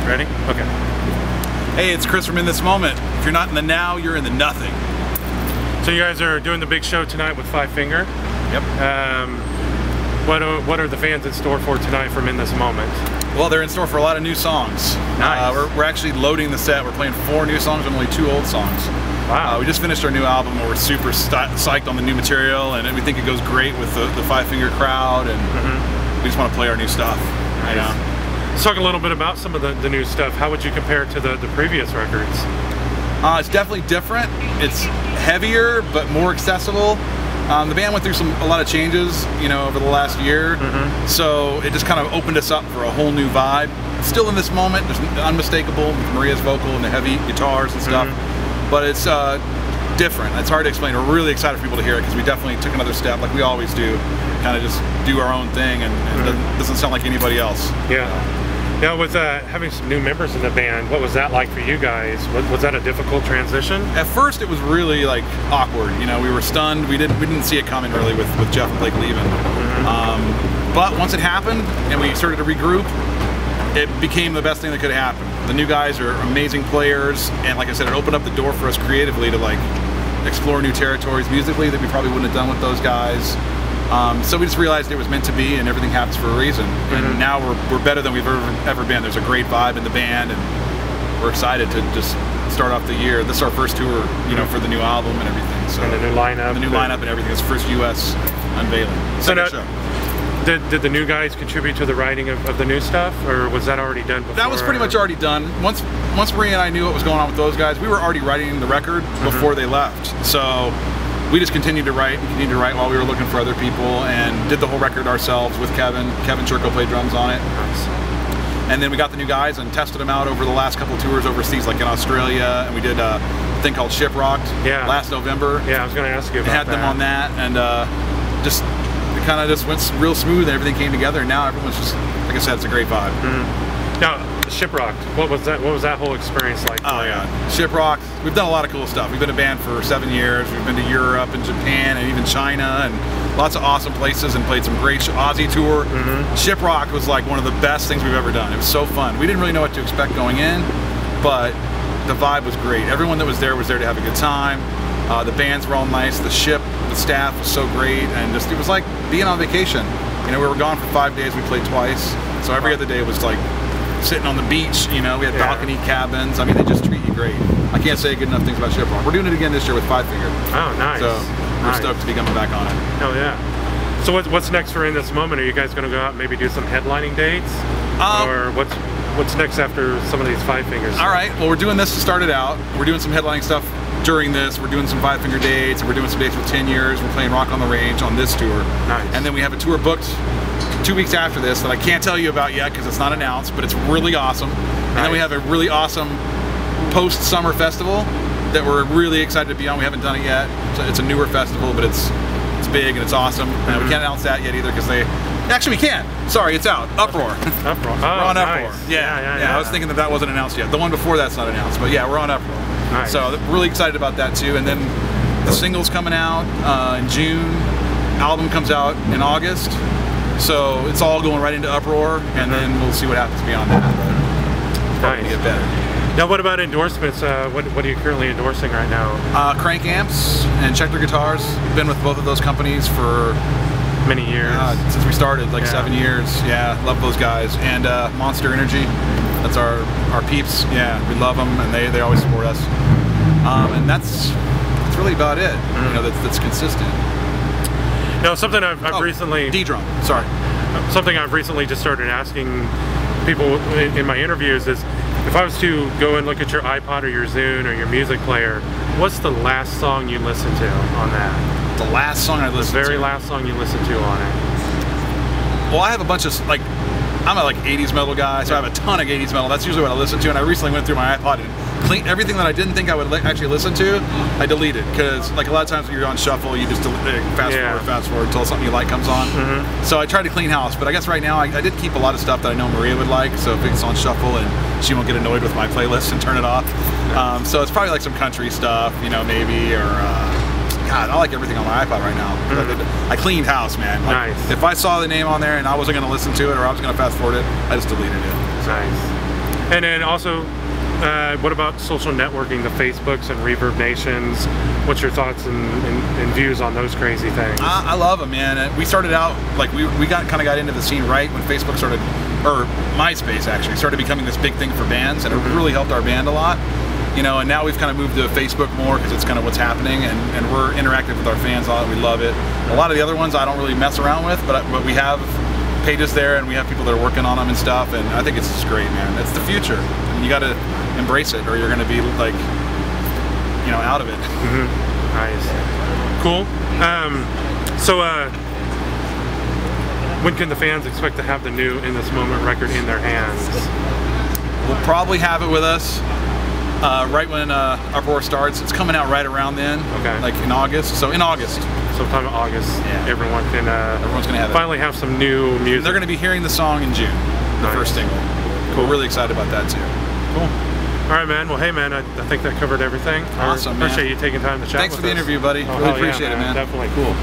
Ready? Okay. Hey, it's Chris from In This Moment. If you're not in the now, you're in the nothing. So you guys are doing the big show tonight with Five Finger. Yep. What are the fans in store for tonight from In This Moment? Well, they're in store for a lot of new songs. Nice. We're actually loading the set. We're playing 4 new songs and only 2 old songs. Wow. We just finished our new album where we're super psyched on the new material, and we think it goes great with the Five Finger crowd, and we just want to play our new stuff. Nice. You know? Let's talk a little bit about some of the new stuff. How would you compare it to the previous records? It's definitely different. It's heavier, but more accessible. The band went through a lot of changes, you know, over the last year. So it just kind of opened us up for a whole new vibe. Still In This Moment, there's unmistakable with Maria's vocal and the heavy guitars and stuff. But it's different. It's hard to explain. We're really excited for people to hear it because we definitely took another step, like we always do. Kind of just do our own thing, and doesn't sound like anybody else. Yeah. Now, with having some new members in the band, what was that like for you guys? Was that a difficult transition? At first, it was really like awkward. You know, we were stunned. We didn't see it coming really with Jeff and Blake leaving. But once it happened and we started to regroup, it became the best thing that could happen. The new guys are amazing players, and like I said, it opened up the door for us creatively to like explore new territories musically that we probably wouldn't have done with those guys. So we just realized it was meant to be, and everything happens for a reason. And now we're better than we've ever been. There's a great vibe in the band, and we're excited to just start off the year. This is our first tour, you know, for the new album and everything. So and the new lineup. The new lineup and everything. It's the first U.S. unveiling. Second show. Did the new guys contribute to the writing of the new stuff, or was that already done before? That was pretty much already done. Once Maria and I knew what was going on with those guys, we were already writing the record before they left. So we just continued to write while we were looking for other people, and did the whole record ourselves with Kevin. Kevin Churko played drums on it. Nice. And then we got the new guys and tested them out over the last couple tours overseas, like in Australia, and we did a thing called Shiprocked last November. Yeah, I was going to ask you about that. Had them on that, and it kind of just went real smooth, and everything came together, and now everyone's just, like I said, it's a great vibe. Now, Shiprocked, what was that whole experience like? Oh yeah, Shiprocked, we've done a lot of cool stuff. We've been a band for 7 years. We've been to Europe and Japan and even China, and lots of awesome places, and played some great Aussie tour. Shiprocked was like one of the best things we've ever done. It was so fun. We didn't really know what to expect going in, but the vibe was great. Everyone that was there to have a good time. The bands were all nice. The staff was so great, and just it was like being on vacation. You know, we were gone for 5 days. We played twice, so every other day was like sitting on the beach. You know, we had balcony cabins. I mean, they just treat you great. I can't say good enough things about Shiprocked. We're doing it again this year with Five Finger. Oh, nice. So we're stoked to be coming back on it. Hell yeah. So what's next for In This Moment? Are you guys going to go out and maybe do some headlining dates, or what's next after some of these Five Fingers? All right. Well, we're doing this to start it out. We're doing some headlining stuff during this. We're doing some Five Finger dates, and we're doing some dates with 10 Years. We're playing Rock on the Range on this tour. Nice. And then we have a tour booked 2 weeks after this that I can't tell you about yet because it's not announced, but it's really awesome. And then we have a really awesome post-summer festival that we're really excited to be on. We haven't done it yet. So it's a newer festival, but it's big and it's awesome. And we can't announce that yet either because actually we can. Sorry, it's out. Uproar. Uproar. Oh, we're on Uproar. Nice. Yeah. I was thinking that wasn't announced yet. The one before that's not announced, but yeah, we're on Uproar. Nice. So really excited about that too. And then the single's coming out in June. Album comes out in August. So it's all going right into Uproar, and then we'll see what happens beyond that. But nice. Get better. Now, what about endorsements? What are you currently endorsing right now? Crank Amps and Checker Guitars. Been with both of those companies for many years. Since we started, like 7 years. Yeah, love those guys. And Monster Energy. That's our peeps. Yeah, we love them, and they always support us. And that's really about it. You know, that's consistent. Now, something I've recently... D-Drum, sorry. Something I've recently just started asking people in my interviews is, if I was to go and look at your iPod or your Zune or your music player, what's the last song you listened to on that? The last song I listened to? The very last song you listened to on it. Well, I have a bunch of, like, I'm a 80s metal guy, so I have a ton of 80s metal. That's usually what I listen to, and I recently went through my iPod and cleaned everything that I didn't think I would actually listen to, I deleted, because like a lot of times when you're on shuffle, you just fast forward until something you like comes on. So I tried to clean house, but I guess right now I did keep a lot of stuff that I know Maria would like, so if it's on shuffle and she won't get annoyed with my playlist and turn it off. So it's probably like some country stuff, you know, maybe, or God, I like everything on my iPod right now. I cleaned house, man. Like, if I saw the name on there and I wasn't going to listen to it or I was going to fast forward it, I just deleted it. Nice. And then also, what about social networking, the Facebooks and Reverb Nations? What's your thoughts and views on those crazy things? I love them, man. And we started out, like, we kind of got into the scene right when Facebook started, or MySpace actually, started becoming this big thing for bands, and it really helped our band a lot. You know, and now we've kind of moved to Facebook more because it's kind of what's happening, and we're interactive with our fans a lot. We love it. A lot of the other ones I don't really mess around with, but we have pages there, and we have people that are working on them and stuff, and I think it's just great, man. It's the future. I mean, you got to embrace it, or you're going to be like, you know, out of it. Nice. Cool. So when can the fans expect to have the new In This Moment record in their hands? We'll probably have it with us right when Howorth starts. It's coming out right around then, like in August. So in August. Sometime in August, everyone can everyone's gonna have finally have some new music. And they're gonna be hearing the song in June, the first single. Cool. We're really excited about that too. Cool. All right, man. Well, hey, man, I think that covered everything. Awesome, I appreciate you taking time to chat with us. Thanks for the interview, buddy. Really appreciate it, man. Definitely cool.